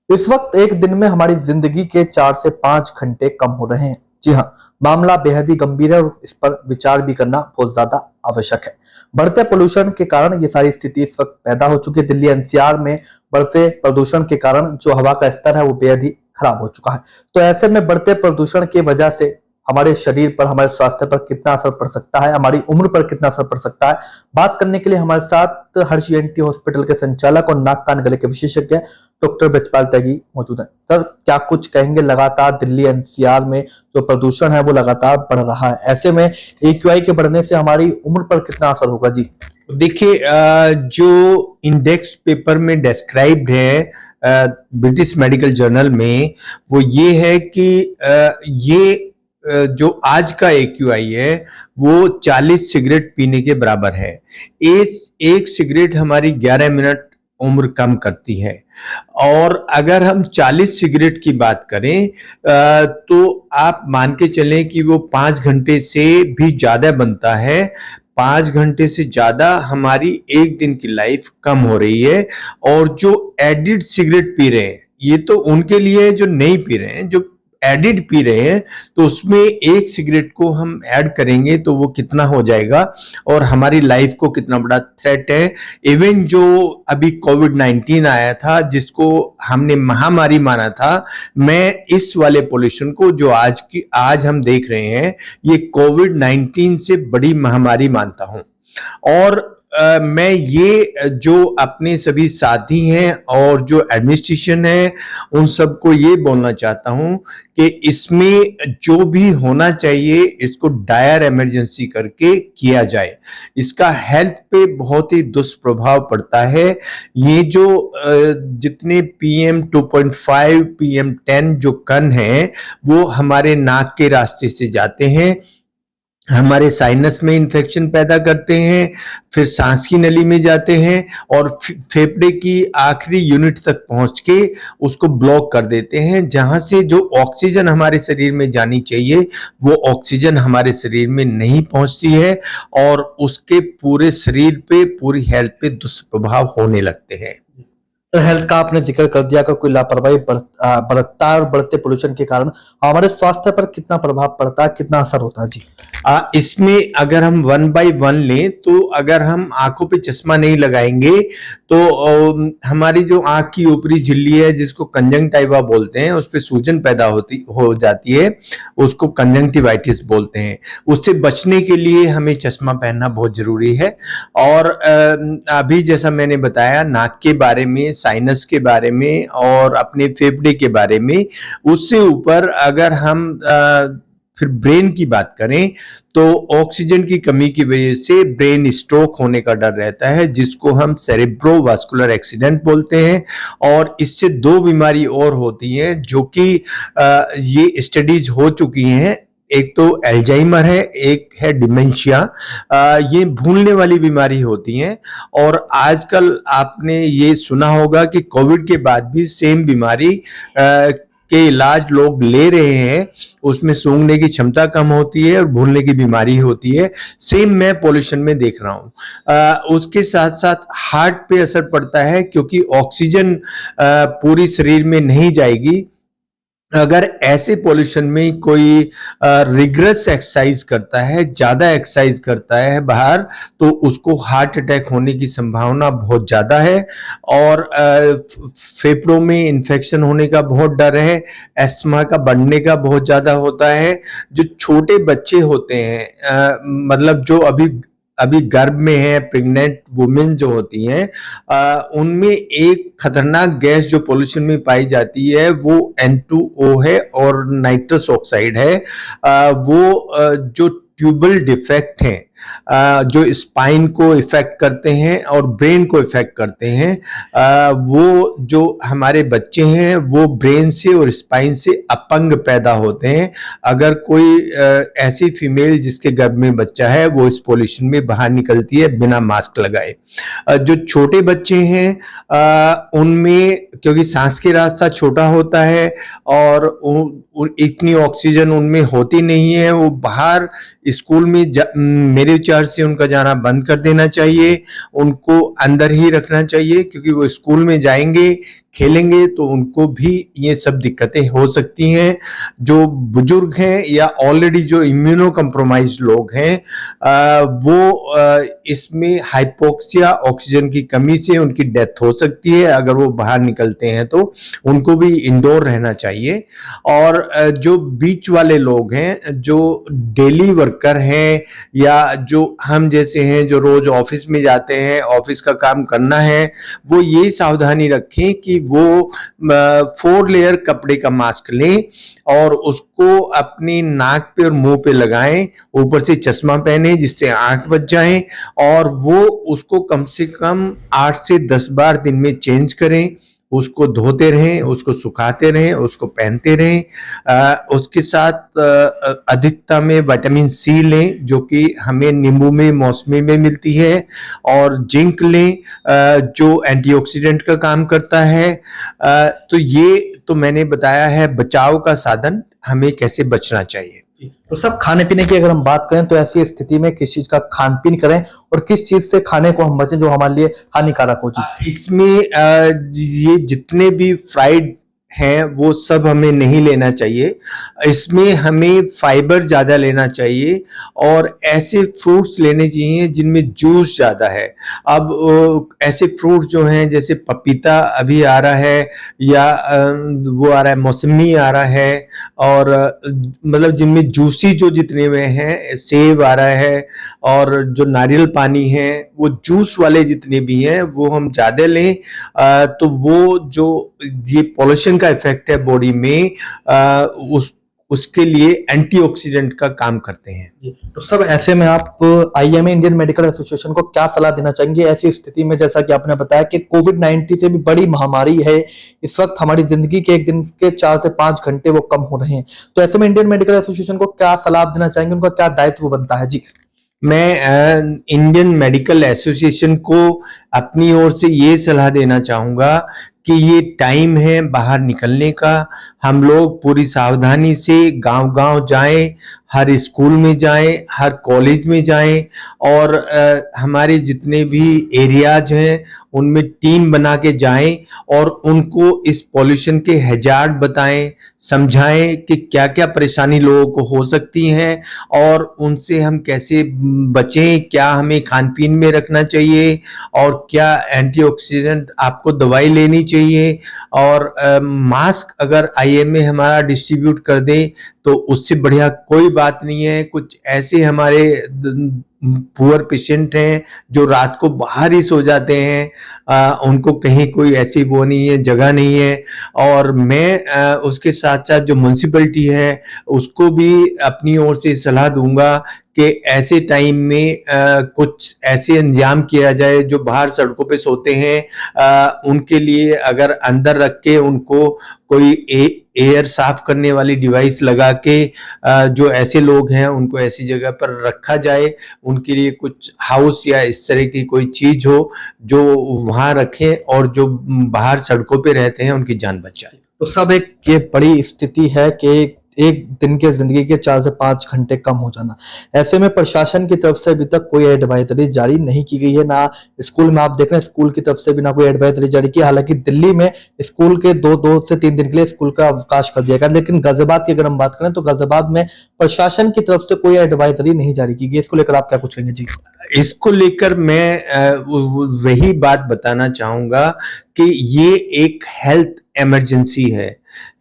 इस वक्त एक दिन में हमारी जिंदगी के 4 से 5 घंटे कम हो रहे हैं। जी हाँ, मामला बेहद ही गंभीर है और इस पर विचार भी करना बहुत ज्यादा आवश्यक है। बढ़ते पोल्यूशन के कारण ये सारी स्थिति इस वक्त पैदा हो चुकी है। दिल्ली एनसीआर में बढ़ते प्रदूषण के कारण जो हवा का स्तर है वो बेहद ही खराब हो चुका है। तो ऐसे में बढ़ते प्रदूषण की वजह से हमारे शरीर पर, हमारे स्वास्थ्य पर कितना असर पड़ सकता है, हमारी उम्र पर कितना असर पड़ सकता है, बात करने के लिए हमारे साथ हर्ष ईएनटी हॉस्पिटल के संचालक और नाक कान गले के विशेषज्ञ डॉक्टर ब्रजपाल त्यागी मौजूद है। सर, क्या कुछ कहेंगे? लगातार दिल्ली एनसीआर में जो प्रदूषण है वो लगातार बढ़ रहा है, ऐसे में एक्यूआई के बढ़ने से हमारी उम्र पर कितना असर होगा? जी देखिए, जो इंडेक्स पेपर में डिस्क्राइब्ड है ब्रिटिश मेडिकल जर्नल में, वो ये है कि जो आज का एक्यूआई है वो 40 सिगरेट पीने के बराबर है। एक सिगरेट हमारी 11 मिनट उम्र कम करती है। और अगर हम 40 सिगरेट की बात करें तो आप मान के चलें कि वो 5 घंटे से भी ज्यादा बनता है। 5 घंटे से ज्यादा हमारी एक दिन की लाइफ कम हो रही है। और जो एडिड सिगरेट पी रहे हैं, ये तो उनके लिए जो नहीं पी रहे हैं, जो एडिड पी रहे हैं, तो उसमें एक सिगरेट को हम ऐड करेंगे तो वो कितना हो जाएगा और हमारी लाइफ को कितना बड़ा थ्रेट है। इवन जो अभी कोविड-19 आया था, जिसको हमने महामारी माना था, मैं इस वाले पोल्यूशन को जो आज हम देख रहे हैं, ये कोविड-19 से बड़ी महामारी मानता हूं। और मैं ये जो अपने सभी साथी हैं और जो एडमिनिस्ट्रेशन है, उन सबको ये बोलना चाहता हूं कि इसमें जो भी होना चाहिए इसको डायर इमरजेंसी करके किया जाए। इसका हेल्थ पे बहुत ही दुष्प्रभाव पड़ता है। ये जो जितने PM 2.5 PM 10 जो कण हैं, वो हमारे नाक के रास्ते से जाते हैं, हमारे साइनस में इन्फेक्शन पैदा करते हैं, फिर सांस की नली में जाते हैं और फेफड़े की आखिरी यूनिट तक पहुंच के उसको ब्लॉक कर देते हैं, जहां से जो ऑक्सीजन हमारे शरीर में जानी चाहिए वो ऑक्सीजन हमारे शरीर में नहीं पहुंचती है और उसके पूरे शरीर पे, पूरी हेल्थ पे दुष्प्रभाव होने लगते हैं। तो हेल्थ का आपने जिक्र कर दिया, अगर कोई लापरवाही बरतता है और बढ़ते पोल्यूशन के कारण हमारे स्वास्थ्य पर कितना प्रभाव पड़ता है, कितना असर होता है? जी इसमें अगर हम 1 बाय 1 लें तो अगर हम आंखों पे चश्मा नहीं लगाएंगे तो हमारी जो आंख की ऊपरी झिल्ली है, जिसको कंजंक्टिवा बोलते हैं, उस पे सूजन पैदा हो जाती है, उसको कंजंक्टिवाइटिस बोलते हैं। उससे बचने के लिए हमें चश्मा पहनना बहुत जरूरी है। और अभी जैसा मैंने बताया, नाक के बारे में, साइनस के बारे में और अपने फेफड़े के बारे में, उससे ऊपर अगर हम फिर ब्रेन की बात करें तो ऑक्सीजन की कमी की वजह से ब्रेन स्ट्रोक होने का डर रहता है, जिसको हम सेरेब्रोवास्कुलर एक्सीडेंट बोलते हैं। और इससे 2 बीमारी और होती हैं जो कि ये स्टडीज हो चुकी हैं। एक तो एल्जाइमर है, एक है डिमेंशिया। ये भूलने वाली बीमारी होती हैं। और आजकल आपने ये सुना होगा कि कोविड के बाद भी सेम बीमारी के इलाज लोग ले रहे हैं, उसमें सूंघने की क्षमता कम होती है और भूलने की बीमारी होती है। सेम मैं पॉल्यूशन में देख रहा हूं। उसके साथ साथ हार्ट पे असर पड़ता है, क्योंकि ऑक्सीजन पूरी शरीर में नहीं जाएगी। अगर ऐसे पॉल्यूशन में कोई रिग्रेस एक्सरसाइज करता है, ज्यादा एक्सरसाइज करता है बाहर, तो उसको हार्ट अटैक होने की संभावना बहुत ज्यादा है। और फेफड़ों में इन्फेक्शन होने का बहुत डर है, एस्थमा का बढ़ने का बहुत ज्यादा होता है। जो छोटे बच्चे होते हैं, मतलब जो अभी गर्भ में है, प्रेग्नेंट वुमेन जो होती हैं, उनमें एक खतरनाक गैस जो पोल्यूशन में पाई जाती है वो N2O है और नाइट्रस ऑक्साइड है। वो जो ट्यूबल डिफेक्ट हैं, जो स्पाइन को इफेक्ट करते हैं और ब्रेन को इफेक्ट करते हैं, वो जो हमारे बच्चे हैं वो ब्रेन से और स्पाइन से अपंग पैदा होते हैं। अगर कोई ऐसी फीमेल जिसके गर्भ में बच्चा है, वो इस पॉल्यूशन में बाहर निकलती है बिना मास्क लगाए। जो छोटे बच्चे हैं, उनमें क्योंकि सांस के रास्ता छोटा होता है और इतनी ऑक्सीजन उनमें होती नहीं है, वो बाहर स्कूल में मेरे विचार से उनका जाना बंद कर देना चाहिए, उनको अंदर ही रखना चाहिए, क्योंकि वो स्कूल में जाएंगे, खेलेंगे तो उनको भी ये सब दिक्कतें हो सकती हैं। जो बुजुर्ग हैं या ऑलरेडी जो इम्यूनो कम्प्रोमाइज्ड लोग हैं, वो इसमें हाइपोक्सिया, ऑक्सीजन की कमी से उनकी डेथ हो सकती है। अगर वो बाहर निकलते हैं तो उनको भी इंडोर रहना चाहिए। और जो बीच वाले लोग हैं, जो डेली वर्कर हैं या जो हम जैसे हैं जो रोज ऑफिस में जाते हैं, ऑफिस का काम करना है, वो ये सावधानी रखें कि वो 4 लेयर कपड़े का मास्क लें और उसको अपनी नाक पे और मुंह पे लगाएं, ऊपर से चश्मा पहने जिससे आंख बच जाए, और वो उसको कम से कम 8 से 10 बार दिन में चेंज करें। उसको धोते रहें, उसको सुखाते रहें, उसको पहनते रहें। उसके साथ अधिकता में विटामिन सी लें, जो कि हमें नींबू में, मौसमी में मिलती है, और जिंक लें, जो एंटीऑक्सीडेंट का काम करता है। तो ये तो मैंने बताया है बचाव का साधन, हमें कैसे बचना चाहिए। तो सब खाने पीने की अगर हम बात करें तो ऐसी स्थिति में किस चीज का खान पीन करें और किस चीज से खाने को हम बचें जो हमारे लिए हानिकारक हो जी? इसमें ये जितने भी फ्राइड हैं वो सब हमें नहीं लेना चाहिए। इसमें हमें फाइबर ज्यादा लेना चाहिए और ऐसे फ्रूट्स लेने चाहिए जिनमें जूस ज्यादा है। अब ऐसे फ्रूट्स जो हैं जैसे पपीता अभी आ रहा है, या वो आ रहा है, मौसमी आ रहा है, और मतलब जिनमें जूसी जो जितने में हैं, सेब आ रहा है, और जो नारियल पानी है, वो जूस वाले जितने भी हैं वो हम ज्यादा लें। तो वो जो ये पॉल्यूशन का इफेक्ट है बॉडी में, उसके लिए एंटीऑक्सीडेंट का काम करते हैं। तो सब ऐसे में आप आईएमए इंडियन मेडिकल एसोसिएशन को क्या सलाह देना चाहेंगे ऐसी स्थिति में, जैसा कि आपने बताया कि कोविड-19 से भी बड़ी महामारी है, इस वक्त हमारी जिंदगी के एक दिन के 4 से 5 घंटे वो कम हो रहे हैं, तो ऐसे में इंडियन मेडिकल एसोसिएशन को क्या सलाह देना चाहेंगे, उनका क्या दायित्व बनता है जी? मैं इंडियन मेडिकल एसोसिएशन को अपनी ओर से ये सलाह देना चाहूंगा कि ये टाइम है बाहर निकलने का। हम लोग पूरी सावधानी से गांव-गांव जाएं, हर स्कूल में जाएं, हर कॉलेज में जाएं, और हमारे जितने भी एरियाज हैं उनमें टीम बना के जाएं और उनको इस पॉल्यूशन के हैजार्ड बताएं, समझाएं कि क्या क्या परेशानी लोगों को हो सकती हैं और उनसे हम कैसे बचें, क्या हमें खान पीन में रखना चाहिए, और क्या एंटीऑक्सीडेंट आपको दवाई लेनी चाहिए। और मास्क अगर आईएमए हमारा डिस्ट्रीब्यूट कर दे तो उससे बढ़िया कोई बात नहीं है। कुछ ऐसे हमारे पुअर पेशेंट हैं जो रात को बाहर ही सो जाते हैं, उनको कहीं कोई ऐसी वो नहीं है, जगह नहीं है। और मैं उसके साथ साथ जो म्युनिसिपैलिटी है उसको भी अपनी ओर से सलाह दूंगा कि ऐसे टाइम में कुछ ऐसे इंतजाम किया जाए जो बाहर सड़कों पे सोते हैं, उनके लिए अगर अंदर रख के उनको कोई एयर साफ करने वाली डिवाइस लगा के जो ऐसे लोग हैं उनको ऐसी जगह पर रखा जाए, उनके लिए कुछ हाउस या इस तरह की कोई चीज हो जो वहां रखें और जो बाहर सड़कों पे रहते हैं उनकी जान बच जाए। तो सब एक ये बड़ी स्थिति है कि एक दिन के जिंदगी के 4 से 5 घंटे कम हो जाना। ऐसे में प्रशासन की तरफ से अभी तक कोई एडवाइजरी जारी नहीं की गई है, ना स्कूल में आप देख रहे हैं स्कूल की तरफ से भी ना कोई एडवाइजरी जारी की। हालांकि दिल्ली में स्कूल के 2 से 3 दिन के लिए स्कूल का अवकाश कर दिया गया, लेकिन गाजियाबाद की अगर हम बात करें तो गाजियाबाद में प्रशासन की तरफ से कोई एडवाइजरी नहीं जारी की गई। इसको लेकर आप क्या कुछ कहेंगे जी? इसको लेकर मैं वही बात बताना चाहूंगा कि ये एक हेल्थ इमरजेंसी है।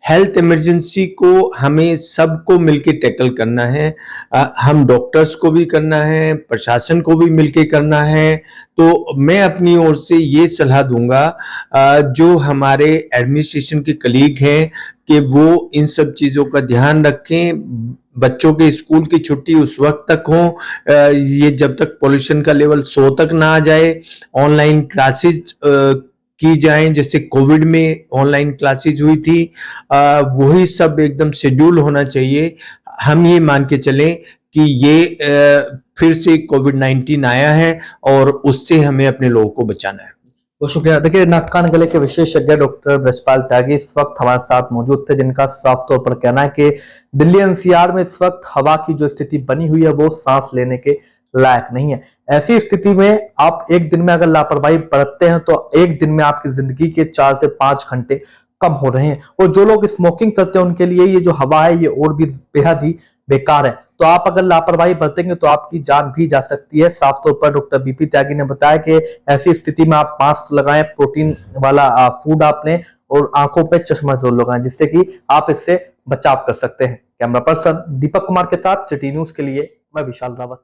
हेल्थ इमरजेंसी को हमें सबको मिलके टैकल करना है। हम डॉक्टर्स को भी करना है, प्रशासन को भी मिलके करना है। तो मैं अपनी ओर से ये सलाह दूंगा जो हमारे एडमिनिस्ट्रेशन के कलीग हैं कि वो इन सब चीजों का ध्यान रखें। बच्चों के स्कूल की छुट्टी उस वक्त तक हो, ये जब तक पॉल्यूशन का लेवल 100 तक ना आ जाए। ऑनलाइन क्लासेज की जाएं, जैसे कोविड में ऑनलाइन क्लासेज हुई थी, वही सब एकदम शेड्यूल होना चाहिए। हम ये मान के चलें कि ये फिर से कोविड-19 आया है और उससे हमें अपने लोगों को बचाना है। बहुत शुक्रिया। देखिए, नाक कान गले के विशेषज्ञ डॉक्टर ब्रजपाल त्यागी इस वक्त हमारे साथ मौजूद थे, जिनका साफ तौर पर कहना है कि दिल्ली एनसीआर में इस वक्त हवा की जो स्थिति बनी हुई है वो सांस लेने के लायक नहीं है। ऐसी स्थिति में आप एक दिन में अगर लापरवाही बरतते हैं तो एक दिन में आपकी जिंदगी के 4 से 5 घंटे कम हो रहे हैं। और जो लोग स्मोकिंग करते हैं उनके लिए ये जो हवा है ये और भी बेहद ही बेकार है। तो आप अगर लापरवाही बरतेंगे तो आपकी जान भी जा सकती है। साफ तौर पर डॉक्टर बीपी त्यागी ने बताया कि ऐसी स्थिति में आप मास्क लगाएं, प्रोटीन वाला फूड आप लें और आंखों पे चश्मा जरूर लगाएं, जिससे कि आप इससे बचाव कर सकते हैं। कैमरा पर्सन दीपक कुमार के साथ सिटी न्यूज के लिए मैं विशाल रावत।